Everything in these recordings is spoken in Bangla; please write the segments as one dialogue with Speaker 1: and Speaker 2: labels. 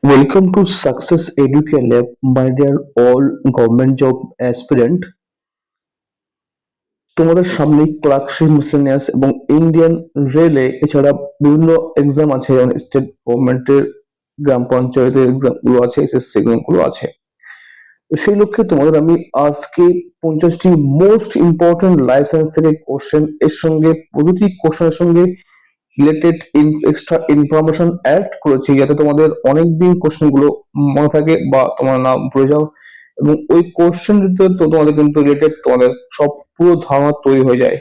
Speaker 1: Welcome to Success Educare Lab, my dear all government job aspirant. তোমাদের সামনে ক্লার্কশিপ মিসেলেনিয়াস এবং ইন্ডিয়ান রেলে এছাড়া বিভিন্ন এক্সাম আছে, যেমন স্টেট গভর্নমেন্টের গ্রাম পঞ্চায়েতের এক্সাম গুলো আছে, এসএসসি এক্সাম গুলো আছে। তো সেই লক্ষ্যে তোমাদের আমি আজকে 50টি মোস্ট ইম্পর্টেন্ট লাইফ সায়েন্স থেকে কোশ্চেন এর সঙ্গে প্রতিটি কোশ্চেনের সঙ্গে রিলেটেড এক্সট্রা ইনফরমেশন অ্যাড করেছি, যাতে তোমাদের অনেকদিন কোশ্চেন গুলো মনে থাকে বা তোমরা না ভুলে যাও, এবং ওই কোশ্চেন তো তোমাদের কিন্তু রিলেটেড তোমাদের সব পুরো ধারণা তৈরি হয়ে যায়।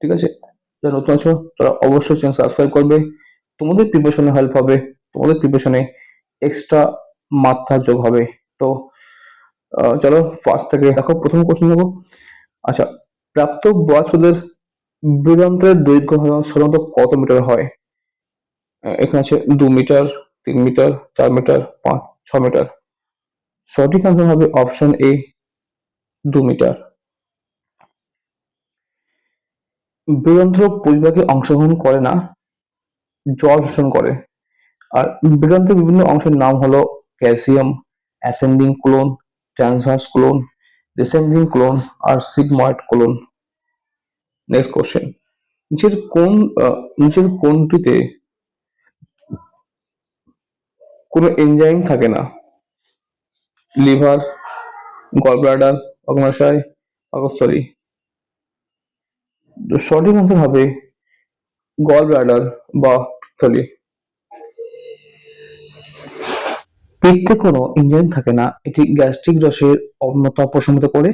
Speaker 1: ঠিক আছে, যারা নতুন আছো তারা অবশ্যই চ্যানেল সাবস্ক্রাইব করবে, তোমাদের প্রিপারেশনে হেল্প হবে, তোমাদের প্রিপারেশনে এক্সট্রা মাত্রা যোগ হবে। তো চলো ফার্স্ট থেকে দেখো, প্রথম কোশ্চেন নেবো। আচ্ছা, প্রাপ্ত বয়স্কদের বৃহদান্ত্রের দৈর্ঘ্য সাধারণত কত মিটার হয়? এখানে আছে 2 মিটার, 3 মিটার, 4 মিটার, 6 মিটার। সঠিক আনসার হবে অপশন এ, 2 মিটার। বৃহদান্ত্র পরিপাকে অংশগ্রহণ করে না, জল শোষণ করে। আর বৃহদান্ত্রের বিভিন্ন অংশের নাম হলো calcium, ascending colon, transverse colon, descending colon আর সিগময়েড কোলন। নেক্সট কোশ্চেন, নিচের কোন নিচের কোনটিতে কোনো এনজাইম থাকে না? লিভার, গলব্লাডার, অগ্নাশয়, পাকস্থলী। তো সঠিক আনসার হবে গল ব্লাডার বা থলি। পিত্তে কোনো এনজাইম থাকে না, এটি গ্যাস্ট্রিক রসের অম্লতা প্রশমিত করে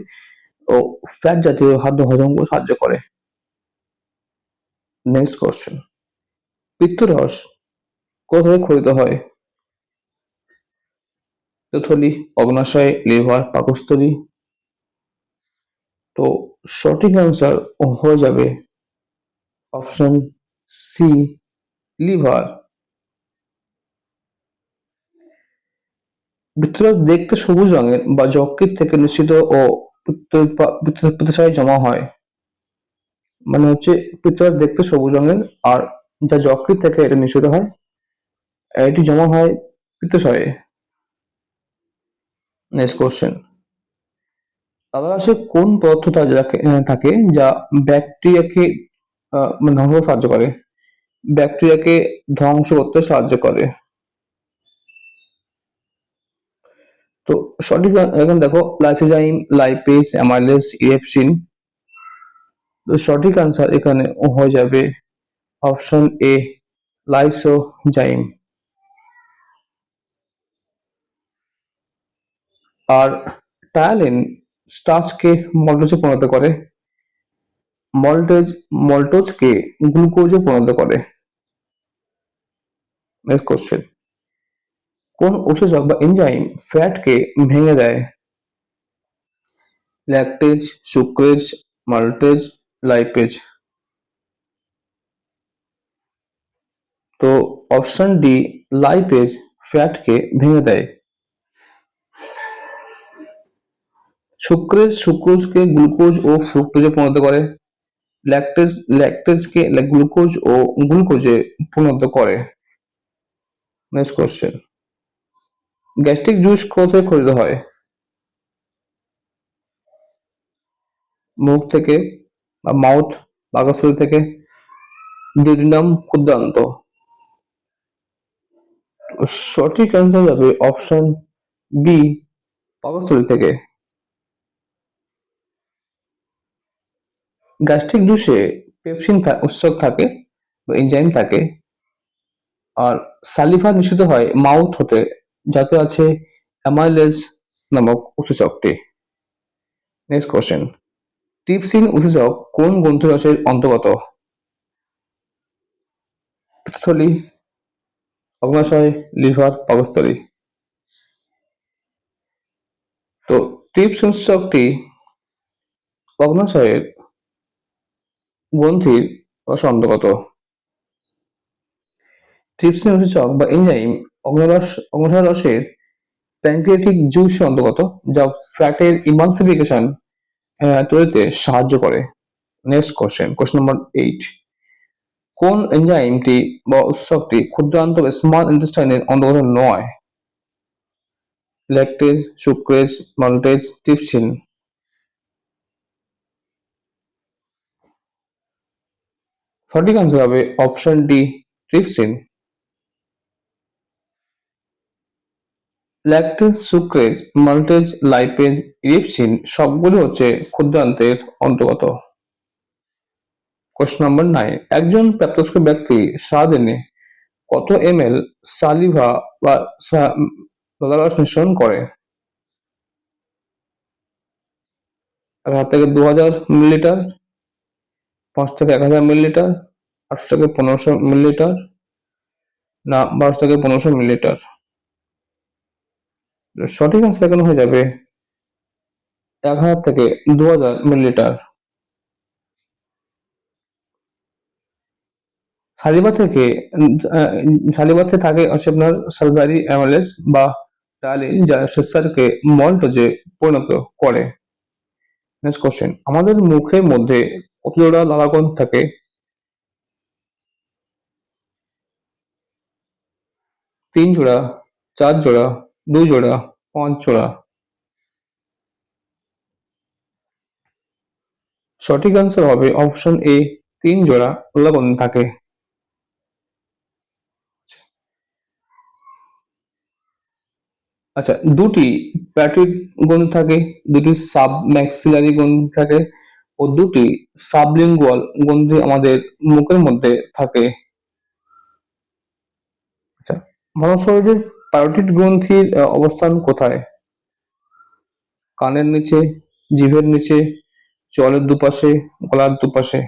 Speaker 1: ও ফ্যাট জাতীয় খাদ্য হজম করতে সাহায্য করে। নেক্সট কোশ্চেন, পিত্তরস কোথায় ক্ষরিত হয়? থলি, অগ্নাশয়, লিভার, পাকস্থলী। তো সঠিক আনসার হয়ে যাবে অপশন সি, লিভার। পিত্তরস দেখতে সবুজ রঙের বা যকৃৎ থেকে নিঃসৃত ও পিত্তাশয়ে জমা হয়। মানে হচ্ছে পিত্তরস দেখতে সবুজ রঙের, আর যা যকৃৎ থেকে এটা নিঃসৃত হয়, এটি জমা হয় পিত্তাশয়ে। নেক্সট কোশ্চেন, আদারসে কোন পদার্থটা থাকে যা ব্যাকটেরিয়াকে ধ্বংস করতে সাহায্য করে? ব্যাকটেরিয়াকে ধ্বংস করতে সাহায্য করে। তো সঠিক এখন দেখো, লাইসোজাইম, লাইপেজ, অ্যামাইলেজ, ইরেপসিন। তো সঠিক আনসার এখানে হয়ে যাবে অপশন এ, লাইসোজাইম। আর টায়ালিন স্টার্চকে মল্টোজে পরিণত করে, মল্টেজ মল্টোজকে গ্লুকোজে পরিণত করে। নেক্সট কোশ্চেন, কোন উৎসেচক বা এনজাইম ফ্যাটকে ভেঙে দেয়? Lactase, sucrase, maltase, lipase. তো অপশন ডি, লাইপেজ ফ্যাটকে ভেঙে দেয়। সুক্রেজ সুক্রোজকে গ্লুকোজ ও ফ্রুক্টোজে পরিণত করে। ল্যাকটেজ ল্যাকটেজকে গ্লুকোজ ও গ্লুকোজে পরিণত করে। নেক্সট কোশ্চেন, গ্যাস্ট্রিক জুস কোথায় ক্ষরিত হয়? মুখ থেকে বা মাউথ, পাকস্থলী থেকে, ডিউডিনাম, ক্ষুদ্রান্ত। সঠিক অ্যান্সার হবে অপশন বি, পাকস্থলী থেকে। গ্যাস্ট্রিক জুসে পেপসিন উৎসেচক থাকে বা এনজাইম থাকে, আর সালিভা নিঃসৃত হয় মাউথ হতে, যাতে আছে অ্যামাইলেজ নামক উৎসেচকটি। নেক্সট কোশ্চেন, ট্রিপসিন উৎসেচক কোন গ্রন্থিরসের অন্তর্গত? পিত্তথলি, অগ্নাশয়, লিভার, পাকস্থলী। তো ট্রিপসিন উৎসেচকটি অগ্নাশয়ের গ্রন্থির রসের অন্তর্গত। ট্রিপসিন উৎসেচক বা এনজাইম অগ্নাশয় রসের প্যানক্রিয়াটিক জুসের অন্তর্গত, যা ফ্যাটের ইমালসিফিকেশন তৈরিতে সাহায্য করে। নেক্সট কোশ্চেন, কোশ্চেন নাম্বার 8, কোন এনজাইমটি বা উৎসবটি ক্ষুদ্রান্ত বা স্মল ইন্টেস্টাইনের অন্তর্গত নয়? Lactase, sucrase, maltase, trypsin. সঠিক আনসার হবে option D, trypsin. Lactase, sucrase, maltase, lipase, ইরিপসিন সবগুলো হচ্ছে ক্ষুদ্রান্তের অন্তর্গত। কোশ্চেন নাম্বার 9, একজন প্রাপ্তবয়স্ক ব্যক্তি সারাদিনে কত ml সালিভা বা রস নিঃসরণ করে? 1000 থেকে 2000 মিলিলিটার, 5 থেকে 1000 মিলিলিটার, 800 থেকে 1500 মিলিলিটার, না 1200 থেকে 1500 মিলিলিটার। সঠিক আনসার এখানে হয়ে যাবে 1000 থেকে 2000 মিলিলিটার। সালিভা থেকে সালিভাতে থাকে হচ্ছে আপনার সালফারি অ্যামাইলেজ বা টালিন, যা শ্বেতসারকে মল্টোজে পরিণত করে। নেক্সট কোশ্চেন, আমাদের মুখের মধ্যে কত জোড়া লালাগ্রন্থি থাকে? 3 জোড়া, 4 জোড়া, 2 জোড়া, 5 জোড়া। সঠিক আনসার হবে অপশন এ, 3 জোড়া লালাগ্রন্থি থাকে। আচ্ছা, দুটি প্যাটিক গ্রন্থি থাকে, দুটি সাবম্যাক্সিলারি গ্রন্থি থাকে ও দুটি সাবলিঙ্গুয়াল গ্রন্থি আমাদের মুখের মধ্যে থাকে। আচ্ছা, মানব শরীরের প্যারোটিড গ্রন্থির অবস্থান কোথায়? কানের নিচে, জিভের নিচে, চোয়ালের দুপাশে, গলার দুপাশে।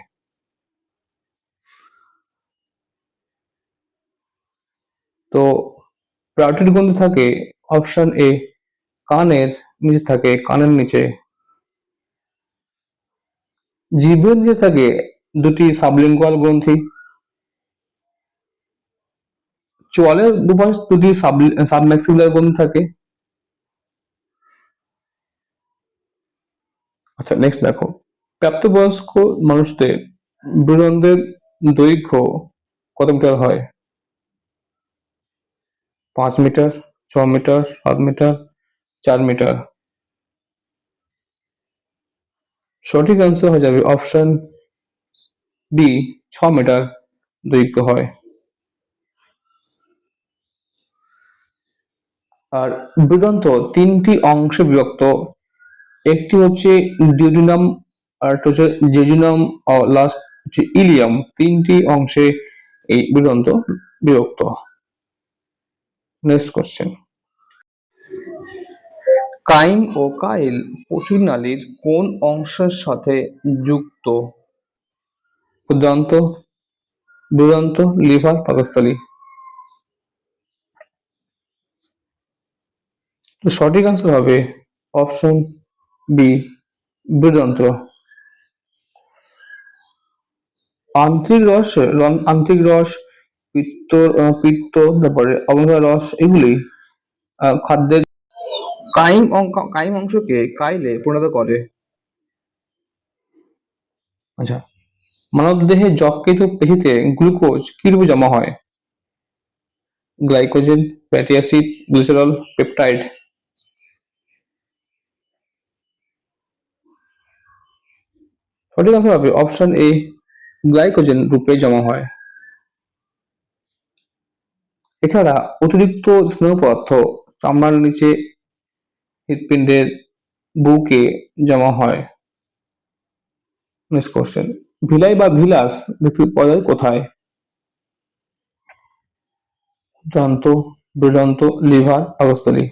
Speaker 1: তো প্যারোটিড গ্রন্থি থাকে অপশন এ, কানের নিচে থাকে, কানের নিচে। জিভের নিচে থাকে দুটি সাবলিঙ্গুয়াল গ্রন্থি, চোয়ালের দুপাশ দুটি সাবম্যাক্সিলার গ্রন্থি থাকে। আচ্ছা, নেক্সট দেখো, প্রাপ্তবয়স্ক মানুষদের ভ্রূণদের দৈর্ঘ্য কত মিটার হয়? 5 মিটার, 6 মিটার, 7 মিটার, 4 মিটার। সঠিক অ্যান্সার হয়ে যাবে অপশন বি, 6 মিটার দৈর্ঘ্য হয়। আর বৃগন্ত তিনটি অংশে বিভক্ত, একটি হচ্ছে ডিউডিনাম, আর একটা হচ্ছে জেজুনাম, ও লাস্ট হচ্ছে ইলিয়াম। তিনটি অংশে এই বৃগন্ত বিভক্ত। নেক্সট কোশ্চেন, কাইম ও কাইল পশুর নালীর কোন অংশের সাথে যুক্ত? ক্ষুদ্রান্ত, বৃহদান্ত্র, লিভার, পাকস্থলী। তো সঠিক আনসার হবে অপশন বি, বৃহদান্ত্র। আন্ত্রিক রস, পিত্ত, পিত্ত, তারপরে অম্লজার রস, এগুলি খাদ্যের কাইম অংশকে কাইলে পরিণত করে। আচ্ছা, মানবদেহে যকৃত পেশিতে গ্লুকোজ কি রূপে জমা হয়? Glycogen, fatty acid, glycerol, peptide. সঠিক আনসার হবে অপশন এ, গ্লাইকোজেন রূপে জমা হয়। এছাড়া অতিরিক্ত স্নেহ পদার্থ চামড়ার নিচে, হৃৎপিণ্ডের বুকে জমা হয়। নেক্সট কোশ্চেন, ভিলাই বা ভিলাস পাওয়া যায় কোথায়? ক্ষুদ্রান্ত, বৃহদান্ত্র, লিভার, পাকস্থলী।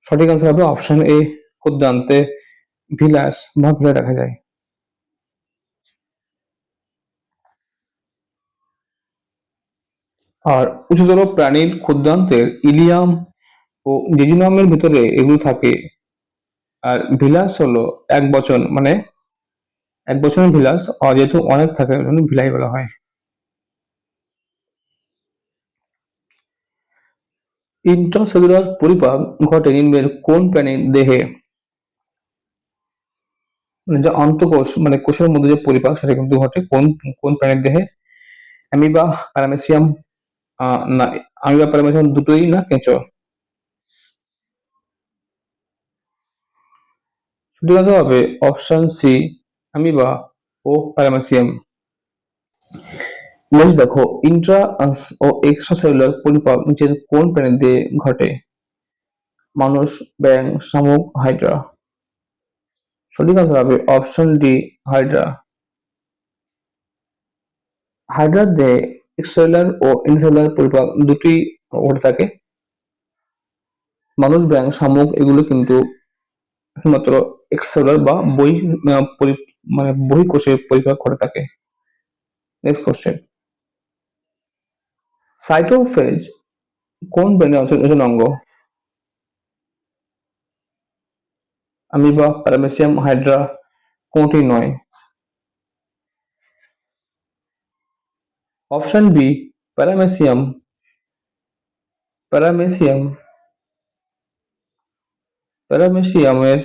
Speaker 1: সঠিক আনসার হবে অপশন এ, ক্ষুদ্রান্তে ভিলাস বা ভিলাই দেখা যায়। আর উচ্চতর প্রাণীর ক্ষুদ্রান্তের ইলিয়াম ও জেজুনামের ভিতরে এগুলো থাকে। আর ভিলাস হলো এক বচন, মানে এক বছরের ভিলাস, আর যেহেতু অনেক থাকে ওই জন্য ভিলাই বলা হয়। ইন্ট্রাসেলুলার পরিপাক ঘটে নিম্নের কোন প্রাণীর দেহে? মানে যে অন্তঃকোষ মানে কোষের মধ্যে যে পরিপাক সেটা কিন্তু ঘটে কোন কোন প্রাণীর দেহে? অ্যামিবা, প্যারামেসিয়াম, না অ্যামিবা প্যারামেসিয়াম দুটোই না কেঁচো? সঠিক আনসার হবে অপশন সি, অ্যামিবা ও প্যারামেসিয়াম। নেক্সট দেখো, ইন্ট্রা ও এক্সট্রা সেলুলার পরিপাক নিচের কোন প্রাণীর দেহে ঘটে? মানুষ, ব্যাঙ, শামুক, হাইড্রা? সঠিক আনসার হবে অপশন ডি, হাইড্রা। হাইড্রার দেহে এক্সট্রাসেলুলার ও ইন্ট্রাসেলুলার পরিপাক দুটি ঘটে থাকে। মানুষ, ব্যাঙ, শামুক এগুলো কিন্তু শুধুমাত্র এক্সট্রাসেলুলার বা মানে বহিঃকোষে পরিপাক করে থাকে। নেক্সট কোশ্চেন, সাইটোফেজ কোন প্রাণীর অচেতন অঙ্গ? Amoeba, paramecium, hydra? কোনটি নয়? Option B, paramecium. প্যারামেসিয়াম প্যারামেসিয়ামের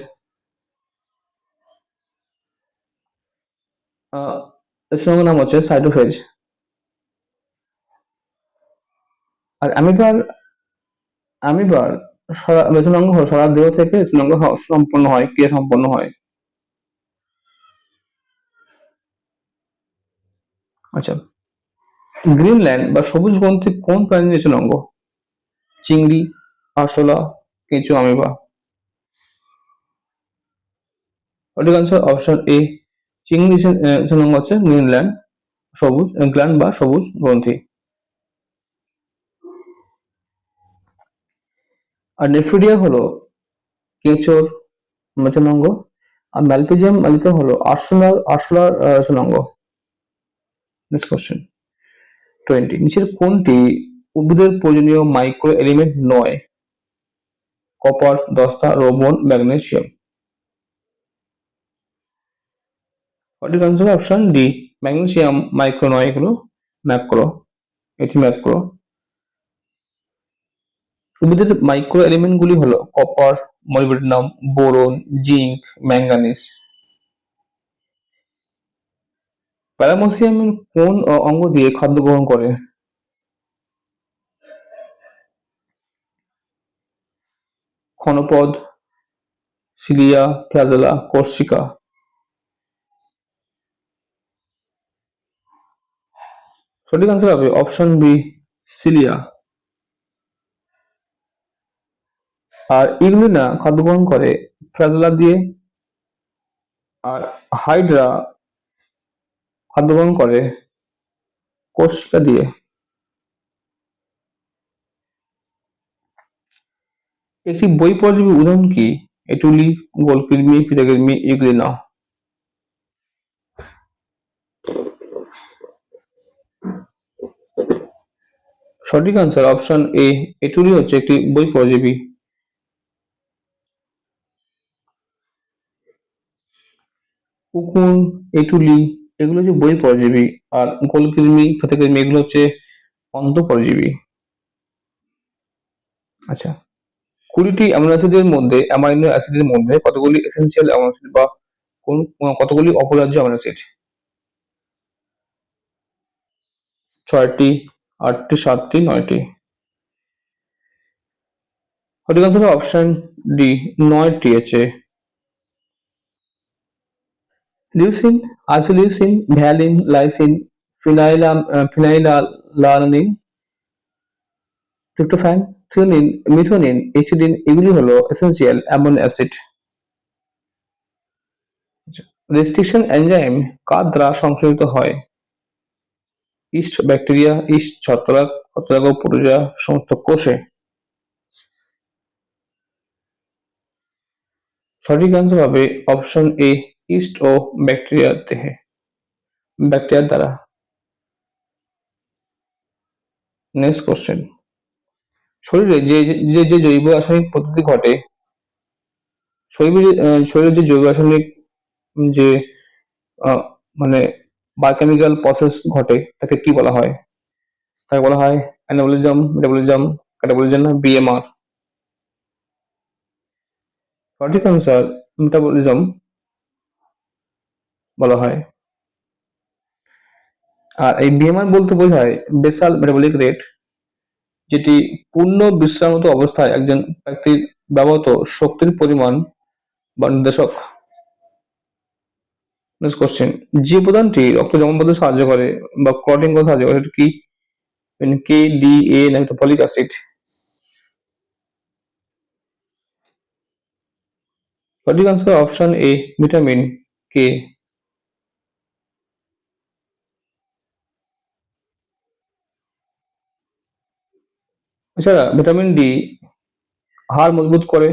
Speaker 1: এর সঙ্গে নাম হচ্ছে সাইটোফেজ। আর অ্যামিবার সারা রেচনাঙ্গ সারা দেহ থেকে রেচনাঙ্গ সম্পন্ন হয়, ক্রিয়া সম্পন্ন হয়। আচ্ছা, গ্রিনল্যান্ড বা সবুজ গ্রন্থি কোন প্রাণীর রেচনাঙ্গ? চিংড়ি, আরশোলা, কেঁচো, অ্যামিবা? সঠিক আনসার অপশন এ, চিংড়ি রেচনাঙ্গ হচ্ছে গ্রিনল্যান্ড সবুজ গ্ল্যান্ড বা সবুজ গ্রন্থি। আর নেফ্রিডিয়া হলো কেঁচোর রেচনাঙ্গ, আর ম্যালপিজিয়াম মালিকা হলো আরশোলার রেচনাঙ্গ। নেক্সট কোশ্চেন 20, নিচের কোনটি উদ্ভিদের প্রয়োজনীয় মাইক্রো এলিমেন্ট নয়? কপার, দস্তা, রোবন, ম্যাগনেসিয়াম? সঠিক answer option D, magnesium micro নয়, এগুলো ম্যাক্রো, এটি ম্যাক্রো। উদ্ভিদের মাইক্রো এলিমেন্ট গুলি হলো copper, molybdenum, boron, zinc, manganese. Paramecium কোন অঙ্গ দিয়ে খাদ্য গ্রহণ করে? ক্ষণপদ, সিলিয়া, ফ্ল্যাজেলা, কর্সিকা? সঠিক আনসার হবে অপশন বি, সিলিয়া। আর ইগলিনা খাদ্য গ্রহণ করে ফ্ল্যাজেলা দিয়ে, আর হাইড্রা খাদ্য গ্রহণ করে কোর্সিকা দিয়ে। একটি বই পরজীবী উদাহরণ কি? এটুলি, গোলকৃমি, ফিতাকৃমি, ইউগ্লিনা? সঠিক আনসার অপশন এ, এটুলি হচ্ছে একটি বই পরজীবী। উকুন, এটুলি এগুলো হচ্ছে বই পরজীবী, আর গোলকৃমি, ফিতাকৃমি এগুলো হচ্ছে অন্ত পরজীবী। আচ্ছা, 20টি অ্যামাইনো অ্যাসিডের মধ্যে কতগুলি এসেনশিয়াল অ্যামাইনো অ্যাসিড বা কোন কতগুলি অপরিহার্য অ্যামাইনো অ্যাসিড? 6টি, 8টি, 7টি, 9টি? সঠিক আনসার অপশন ডি, 9টি আছে। Leucine, isoleucine, valine, lysine, phenylalanine, tryptophan, threonine, methionine, এসিডিন এগুলি হলো essential amino acid. Restriction enzyme কার দ্বারা সংশোধিত হয়? ইস্ট ব্যাকটেরিয়া, ইস্ট ছত্রাক, ছত্রাক ও প্রোটোজোয়া সমস্ত কোষে? সঠিক আনসার হবে অপশন এ, ইস্ট ও ব্যাকটেরিয়ার দেহে, ব্যাকটেরিয়ার দ্বারা। নেক্সট কোশ্চেন, শরীরে যে যে যে জৈব রাসায়নিক পদ্ধতি ঘটে, শরীরে যে জৈব রাসায়নিক যে আহ, মানে বায়োকেমিক্যাল প্রসেস ঘটে তাকে কি বলা হয়? তাকে বলা হয় অ্যানাবলিজম, মেটাবলিজম, ক্যাটাবলিজম, না বিএমআর? সঠিক আনসার মেটাবলিজম। বলা হয়। আর এই বিএমআই বলতে বোঝায় বেসাল মেটাবলিক রেট, যেটি পূর্ণ বিশ্রামরত অবস্থায় একজন ব্যক্তির ব্যবহৃত শক্তির পরিমাণ বা নির্দেশক। নেক্সট কোশ্চেন, যে উপাদানটি রক্ত জমাট বাঁধতে সাহায্য করে বা ক্লটিং করতে সাহায্য করে সেটা কি? কে, ডি, এ নাকি ফলিক অ্যাসিড? সঠিক আনসার অপশন এ, ভিটামিন কে। এছাড়া ভিটামিন ডি হাড় মজবুত করে,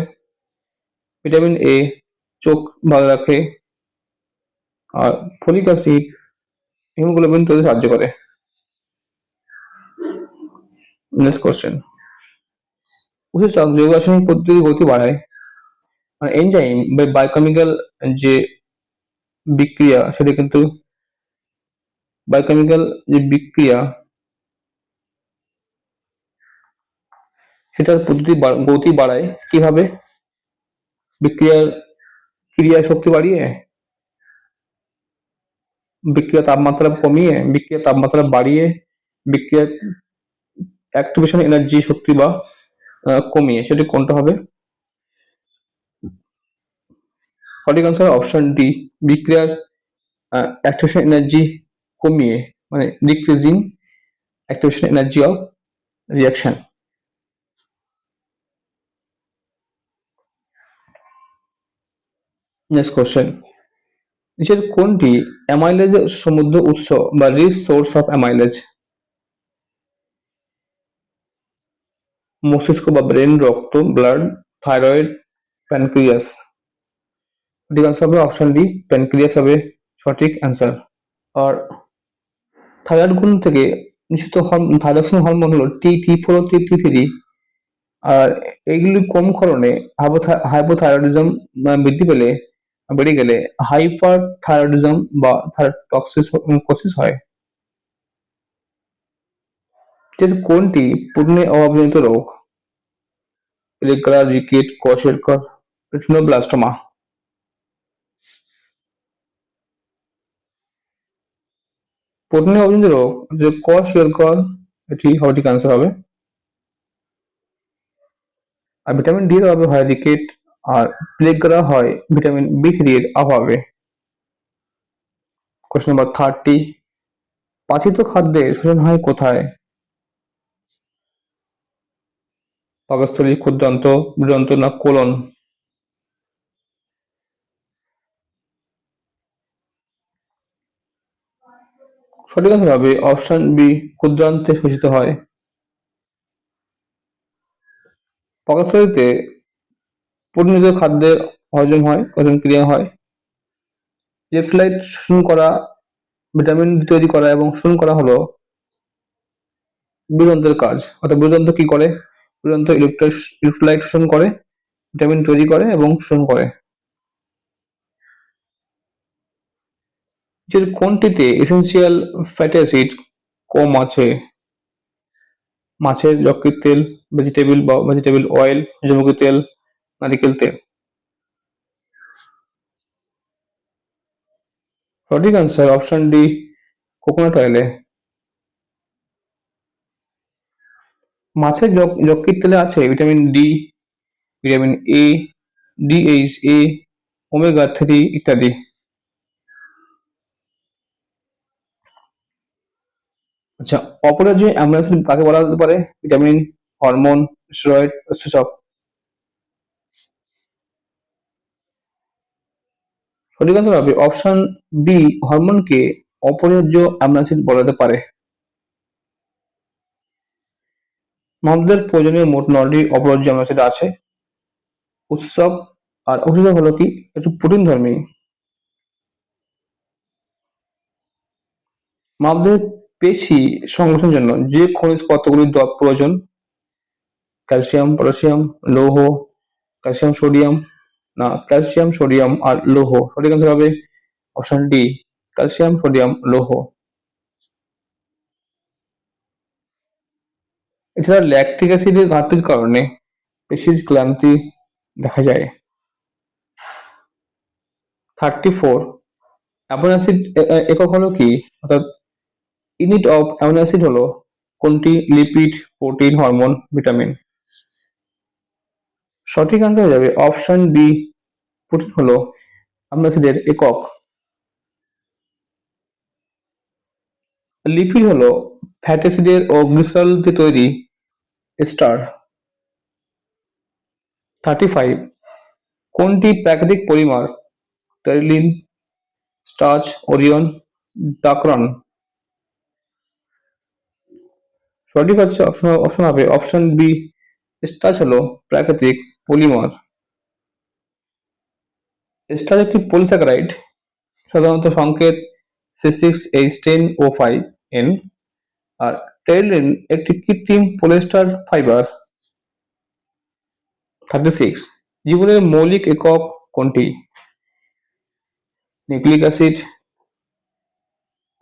Speaker 1: ভিটামিন এ চোখ ভালো রাখে, আর ফলিক অ্যাসিড হিমোগ্লোবিন তৈরিতে সাহায্য করে। নেক্সট কোশ্চেন, উৎসেচক জৈব রাসায়নিক পদ্ধতির গতি বাড়ায়, মানে এনজাইম বা বায়োকেমিক্যাল যে বিক্রিয়া সেটা কিন্তু বায়োকেমিক্যাল যে বিক্রিয়া সেটার গতি বাড়ায় কিভাবে? বিক্রিয়ার ক্রিয়া শক্তি বাড়িয়ে, বিক্রিয়া তাপমাত্রা কমিয়ে, বিক্রিয়া তাপমাত্রা বাড়িয়ে, বিক্রিয়া অ্যাক্টিভেশন এনার্জি শক্তি বা কমিয়ে, সেটি কোনটা হবে? সঠিক আনসার অপশন ডি, বিক্রিয়ার অ্যাক্টিভেশন এনার্জি কমিয়ে, মানে decreasing activation energy of reaction. Next question, নিচের কোনটি অ্যামাইলেজের সমুদ্র উৎস বা রিচ সোর্স অফ অ্যামাইলেজ? মস্তিষ্ক বা ব্রেন, রক্ত, ব্লাড, থাইরয়েড, প্যানক্রিয়াস? সঠিক আনসার হবে অপশন ডি, প্যানক্রিয়াস হবে সঠিক অ্যান্সার। আর থাইরয়েড গ্রন্থি থেকে নিঃসৃত থাইরক্সিন হরমোন হলো টি4 ও টি3, আর এইগুলি কম ক্ষরণে হাইপোথাইরয়েডিজম বৃদ্ধি পেলে বেড়ে গেলে হাইপার থাইরয়েডিজম বা থাইরয়েডটক্সিকোসিস হয়। কোনটি পূর্ণে অভাবজনিত রোগ? রেগা, রিকেট, কোয়াশেরকর, রেটিনোব্লাস্টোমা? পূর্ণে অভাবজনিত রোগ যে কোয়াশেরকর, এটি সঠিক আনসার হবে। আর ভিটামিন ডি এর অভাবে হয় রিকেট, আর প্লেগরা হয় ভিটামিন বি3 এর অভাবে। কোশ্চেন নাম্বার 30, পাচিত খাদ্যে শোষণ হয় কোথায়? পাকস্থলী, ক্ষুদ্রান্ত, বৃহদান্ত না কোলন? সঠিক আনসার হবে অপশন বি, ক্ষুদ্রান্তে শোষিত হয়। পাকস্থলীতে পরিণত খাদ্যের হজম হয়, হজম ক্রিয়া হয়। ইলেক্ট্রোলাইট শোষণ করা, ভিটামিন তৈরি করা এবং শোষণ করা হলো বৃহদান্তের কাজ। অর্থাৎ বৃহদান্ত কি করে? বৃহদান্ত ইলেক্ট্রোলাইট শোষণ করে, ভিটামিন তৈরি করে এবং শোষণ করে। যে কোনটিতে এসেন্সিয়াল ফ্যাটি অ্যাসিড কম আছে? মাছের যকৃৎ তেল, ভেজিটেবল বা ভেজিটেবল অয়েল, সূর্যমুখী তেল, নারিকেল তেল? সঠিক আনসার অপশন ডি, কোকোনাট অয়েলে। মাছের যকৃৎ তেলে আছে vitamin D, vitamin A, DHA, omega 3 ইত্যাদি। আচ্ছা, অপরাজয় অ্যামিনো অ্যাসিড কাকে বলা যেতে পারে? ভিটামিন, হরমোন, স্টেরয়েড, উৎসেচক? সঠিক আনসার হবে অপশন বি, হরমোনকে অপরিহার্য অ্যামিনো অ্যাসিড বলা যেতে পারে। আমাদের প্রয়োজনীয় মোট 9টি অপরিহার্য অ্যামিনো অ্যাসিড আছে। উৎসেচক আর উৎসেচক হলো কি? একটু প্রোটিন ধর্মী। আমাদের পেশি সংগঠনের জন্য যে খনিজ পদার্থগুলির প্রয়োজন: ক্যালসিয়াম, পটাশিয়াম, লৌহ, ক্যালসিয়াম, সোডিয়াম না ক্যালসিয়াম, সোডিয়াম আর লৌহ? সঠিক আনসার হবে অপশন ডি, ক্যালসিয়াম, সোডিয়াম, লৌহ। এছাড়া ল্যাকটিক অ্যাসিডের ঘাটতির কারণে পেশির ক্লান্তি দেখা যায়। 34, অ্যামিনো অ্যাসিড একক হলো কি, অর্থাৎ ইউনিট অফ অ্যামিনো অ্যাসিড হলো কোনটি? Lipid, protein, hormone, vitamin. সঠিক আনসার হয়ে যাবে অপশন বি, প্রোটিন হলো অ্যামিনো অ্যাসিডের একক। লিপিড হলো ফ্যাটি অ্যাসিডের ও গ্লিসারল দিয়ে তৈরি স্টার। 35, কোনটি প্রাকৃতিক polymer? Terylene, starch, orlon, dacron. সঠিক হচ্ছে অপশন অপশন হবে অপশন বি, স্টার্চ হলো প্রাকৃতিক পলিমার। স্টার্চ একটি পলিস্যাকারাইড, সাধারণত সংকেত C6H10O5N। আর টেরিলিন একটি কৃত্রিম পলিয়েস্টার ফাইবার। 36, জীবনের মৌলিক একক কোনটি? নিউক্লিক অ্যাসিড,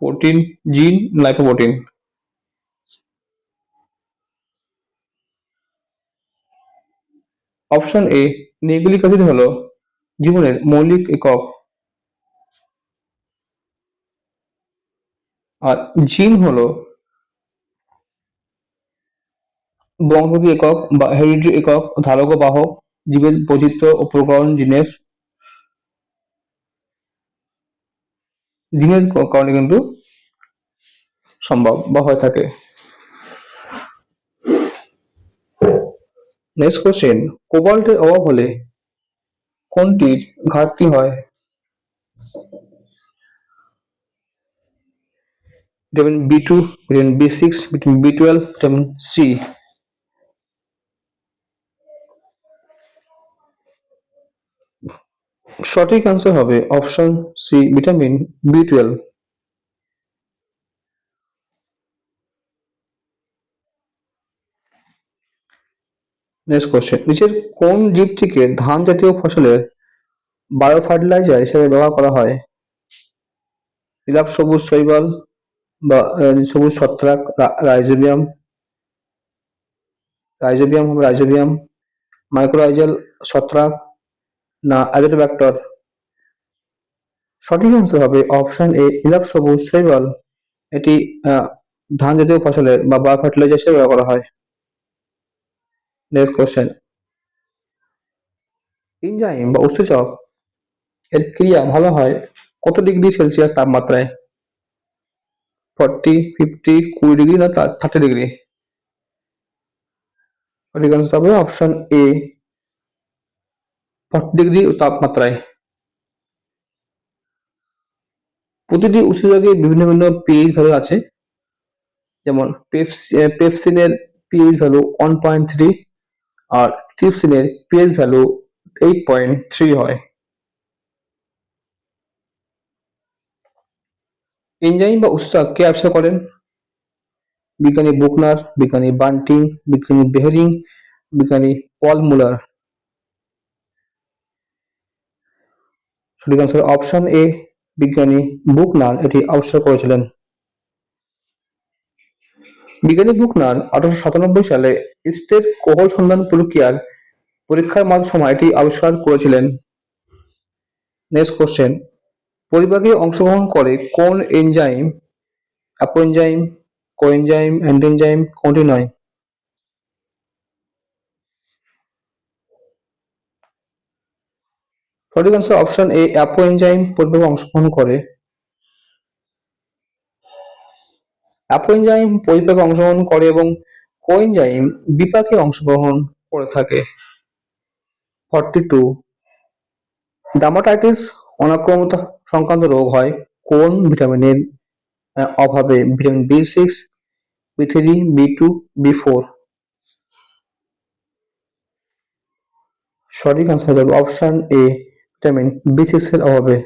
Speaker 1: প্রোটিন, জিন, lipoprotein. Option A, nucleic acid হলো জীবনের মৌলিক একক। আর জিন হলো বংশগতি একক বা হেরিডিটি একক, ধারক ও বাহক, জীবের বৈচিত্র্য ও প্রকরণ জিনের জিনের কারণে কিন্তু সম্ভব বা হয়ে থাকে। নেক্সট কোশ্চেন, কোবাল্টের অভাব হলে কোনটির ঘাটতি হয়? Vitamin B2, vitamin B6, vitamin B12, vitamin C. সঠিক আনসার হবে option C, vitamin B12। Next question, নিচের কোন জীবটিকে ধান জাতীয় ফসলের বায়ো ফার্টিলাইজার হিসেবে ব্যবহার করা হয়? নীলাভ সবুজ শৈবাল বা সবুজ ছত্রাক, রাইজোবিয়াম, রাইজোবিয়াম হবে রাইজোবিয়াম, মাইক্রোরাইজাল ছত্রাক, না অ্যাজোটোব্যাক্টর। সঠিক আনসার হবে অপশন এ, নীলাভ সবুজ শৈবাল। এটি ধান জাতীয় ফসলের বা বায়ো ফার্টিলাইজার হিসেবে ব্যবহার করা হয়। নেক্সট কোশ্চেন, এনজাইম বা উৎসেচক এর ক্রিয়া ভালো হয় কত ডিগ্রি সেলসিয়াস তাপমাত্রায়? 40, 50, 20 ডিগ্রি, না 30 ডিগ্রি? সঠিক আনসার হবে অপশন এ, 40 ডিগ্রি তাপমাত্রায়। প্রতিটি উৎসেচকের বিভিন্ন বিভিন্ন পিএইচ ভ্যালু আছে, যেমন পেপসিনের পিএইচ ভ্যালু 1.3, আর ট্রিপসিনের পিএইচ ভ্যালু 8.3 হয়। এনজাইম বা উৎসেচক কে আবিষ্কার করেন? বিজ্ঞানী বুকনার, বিজ্ঞানী বান্টিং, বিজ্ঞানী বেহারিং, বিজ্ঞানী পল মুলার। সঠিক আনসার অপশন এ, বিজ্ঞানী বুকনার এটি আবিষ্কার করেছিলেন। বিজ্ঞানী বুকনার 1897 সালে স্টেট কোহল সন্ধান প্রক্রিয়ার পরীক্ষার সময় এটি আবিষ্কার করেছিলেন। নেক্সট কোশ্চেন, পরিপাকে অংশগ্রহণ করে কোন এনজাইম? অ্যাপোএনজাইম, কোএনজাইম, অ্যান্টিএনজাইম, কোনটি নয়? সঠিক আনসার অপশন এ, অ্যাপোএনজাইম পরিপাকে অংশগ্রহণ করে। অ্যাপোএনজাইম পরিপাকে অংশগ্রহণ করে এবং কোএনজাইম বিপাকে অংশগ্রহণ করে থাকে। 42, ডার্মাটাইটিস অনাক্রম্যতা সংক্রান্ত রোগ হয় কোন ভিটামিনের অভাবে? Vitamin B6, B3, B2, B4। সঠিক আনসার হবে অপশন এ, ভিটামিন B6 এর অভাবে।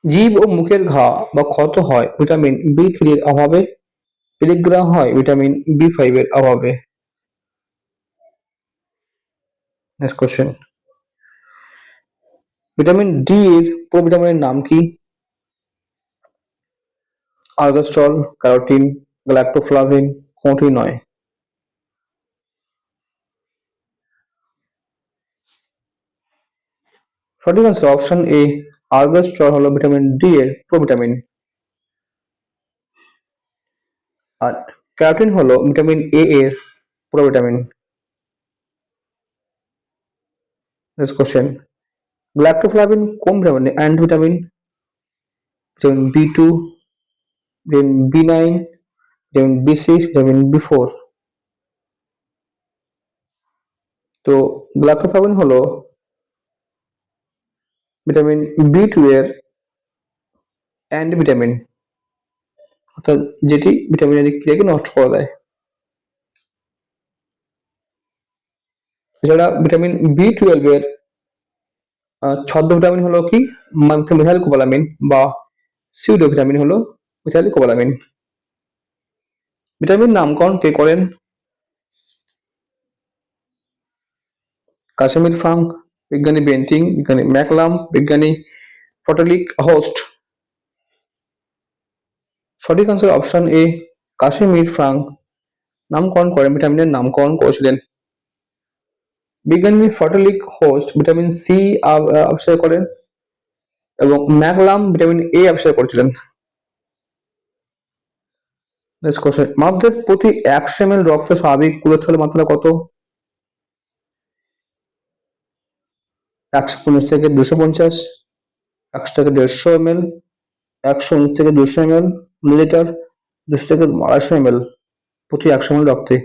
Speaker 1: জিভ ও মুখের ঘা বা ক্ষত হয় ভিটামিন B3 এর অভাবে, পেরিগ্রাম হয় ভিটামিন B5 এর অভাবে। নেক্সট কোশ্চেন, ভিটামিন ডি এর প্রোভিটামিনের নাম কি? আর্গস্টল, ক্যারোটিন, গ্যালাক্টোফ্লাভিন, কোনটি নয়? সঠিক আনসার অপশন এ, আর্গাস্টর হলো ভিটামিন ডি এর প্রোভিটামিন। আর ক্যারোটিন হলো ভিটামিন এ এর প্রোভিটামিন। নেক্সট কোশ্চেন, গ্ল্যাক্টোফ্লাভিন কোন vitamin and vitamin? Vitamin B two, vitamin B nine, vitamin B six, vitamin B four. তো গ্ল্যাক্টোফ্লাভিন হলো ভিটামিন বি টু এর অ্যান্ড ভিটামিন, অর্থাৎ যেটি ভিটামিনের ক্রিয়াকে নষ্ট করে দেয়। এছাড়া ভিটামিন বি টুয়েলভ এর ছদ্ম ভিটামিন হলো কি মিথাইল কোবালামিন বা সিউডো ভিটামিন হলো মিথাইল কোবালামিন। ভিটামিন নামকরণ কে করেন? কাশ্মীর ফাঙ্ক, বিজ্ঞানী বেন্টিং, বিজ্ঞানী ম্যাকলাম, বিজ্ঞানী ফটোলিক হোস্ট। সঠিক answer option A, Casimir Funk নামকরণ করেন, ভিটামিনের নামকরণ করেছিলেন। বিজ্ঞানী ফটোলিক হোস্ট ভিটামিন সি আবিষ্কার করেন এবং ম্যাকলাম ভিটামিন এ আবিষ্কার করেছিলেন। নেক্সট কোশ্চেন, মানবদেহের প্রতি 100 ml রক্তে স্বাভাবিক কোলেস্টেরলের মাত্রা কত? 150 থেকে 250, 100 থেকে 150 ml, 119 থেকে 200 ml মিলিলিটার, 200 থেকে 250 ml প্রতি 100 ml রক্তে।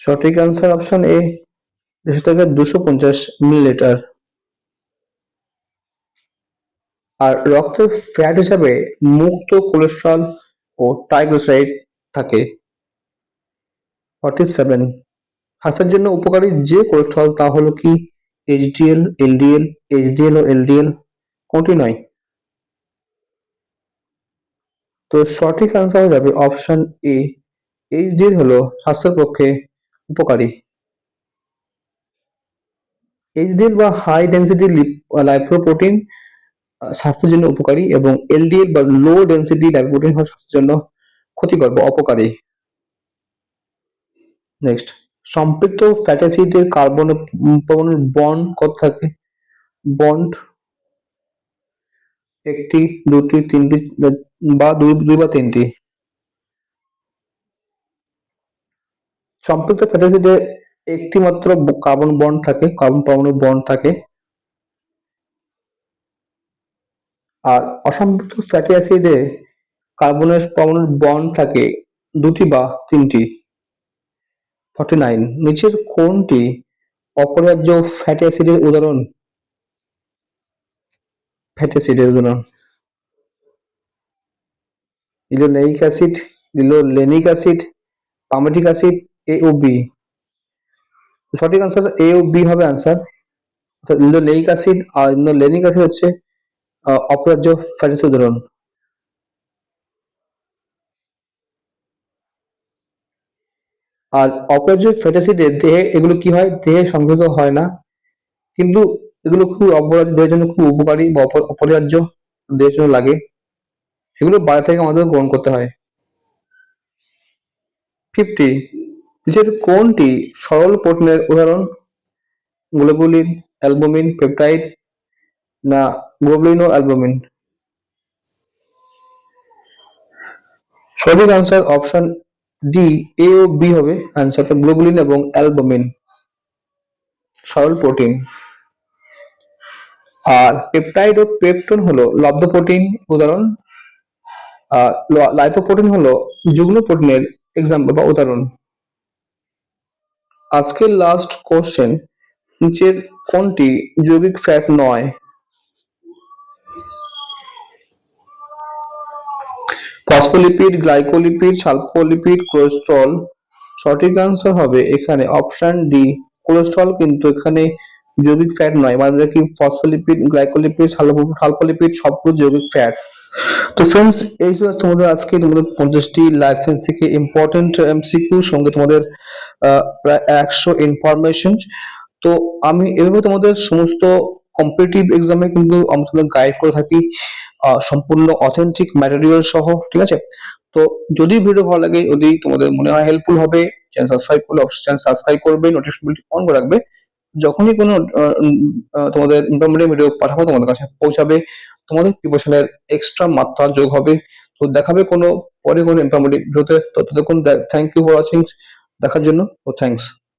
Speaker 1: সঠিক আনসার অপশন এ, 200 থেকে 250 মিলিলিটার। আর রক্তে ফ্যাট হিসাবে মুক্ত কোলেস্ট্রল ও ট্রাইগ্লিসারাইড থাকে। 47, স্বাস্থ্যের জন্য উপকারী যে কোলেস্ট্রল তা হলো কি এইচডিএল, এলডিএল, এইচডিএল ও এলডিএল, কোনটি নয়? তো সঠিক আনসার হয়ে যাবে অপশন এ, এইচডিএল হলো স্বাস্থ্যের পক্ষে উপকারী। এইচডিএল বা হাই ডেন্সিটি লাইপোপ্রোটিন স্বাস্থ্যের জন্য উপকারী এবং এলডিএল বা লো ডেন্সিটি লাইপোপ্রোটিন হলো স্বাস্থ্যের জন্য ক্ষতিকর বা অপকারী। নেক্সট, সম্পৃক্ত ফ্যাটি অ্যাসিডের কার্বন পরমাণুর বন্ড কত থাকে? বন্ড একটি, দুটি, তিনটি বা দুই বা তিনটি। সম্পৃক্ত ফ্যাটি অ্যাসিডে একটি মাত্র কার্বন বন্ড থাকে, কার্বন পরমাণু বন্ড থাকে। আর অসম্পৃক্ত ফ্যাটি অ্যাসিডে কার্বনের পরমাণুর বন্ড থাকে দুটি বা তিনটি। 49, নিচের কোনটি অপরিহার্য ফ্যাটি অ্যাসিডের উদাহরণ? ফ্যাটি অ্যাসিডের উদাহরণ linoleic acid, linolenic acid, palmitic acid, A ও বি। সঠিক আনসার এ ও বি হবে আনসার। অর্থাৎ লিনোলেইক অ্যাসিড আর লিনোলেনিক অ্যাসিড হচ্ছে অপরিহার্য ফ্যাটি অ্যাসিড উদাহরণ। আর অপরিহার্য ফ্যাটি অ্যাসিডের দেহে এগুলো কি হয়, দেহে সংযোগ হয় না, কিন্তু এগুলো খুব অপরিহার্য, দেহের জন্য খুব উপকারী বা অপরিহার্য, দেহের জন্য লাগে, এগুলো বাইরে থেকে আমাদের গ্রহণ করতে হয়। 50, নিচের কোনটি সরল প্রোটিনের উদাহরণ? গ্লোবুলিন, অ্যালবুমিন, পেপটাইড না গ্লোবুলিন ও অ্যালবুমিন? সঠিক আনসার অপশন ডি, এ ও বি হবে আনসার, গ্লোবুলিন এবং অ্যালবুমিন সরল প্রোটিন। আর পেপটাইড ও পেপটোন হলো লব্ধ প্রোটিন উদাহরণ, আর লাইপোপ্রোটিন হলো যুগ্ম প্রোটিনের এক্সাম্পল বা উদাহরণ। আজকের লাস্ট কোশ্চেন, নিচের কোনটি যৌগিক ফ্যাট নয়? Phospholipid, glycolipid, sulfolipid, cholesterol. সঠিক আনসার হবে এখানে অপশন ডি, কোলেস্ট্রল কিন্তু এখানে যৌগিক ফ্যাট নয়, মানে কি ফসফোলিপিড, গ্লাইকোলিপিড, সালফোলিপিড সবগুলো যৌগিক ফ্যাট। তো ফ্রেন্ডস, এই ছিল তোমাদের আজকে তোমাদের 50টি লাইফ সায়েন্স থেকে ইম্পর্টেন্ট এমসিকিউ সঙ্গে তোমাদের প্রায় 100 ইনফরমেশন। তো আমি এভাবে তোমাদের সমস্ত কম্পিটিটিভ এক্সামে কিন্তু আমি তোমাদের গাইড করে থাকি সম্পূর্ণ অথেন্টিক ম্যাটেরিয়াল সহ, ঠিক আছে? তো যদি ভিডিও ভালো লাগে, যদি তোমাদের মনে হয় হেল্পফুল হবে, চ্যানেল সাবস্ক্রাইব করলে অবশ্যই চ্যানেল সাবস্ক্রাইব করবে, নোটিফিকেশন অন করে রাখবে যখনই কোনো তোমাদের ইনফরমেটিভ ভিডিও পাঠাবো তোমাদের কাছে পৌঁছাবে, তোমাদের প্রিপারেশনের এক্সট্রা মাত্রা যোগ হবে। তো দেখাবে কোনো পরে কোনো ইনফরমেটিভ ভিডিওতে। ততক্ষণ থ্যাংক ইউ ফর ওয়াচিং, দেখার জন্য। ও থ্যাংকস।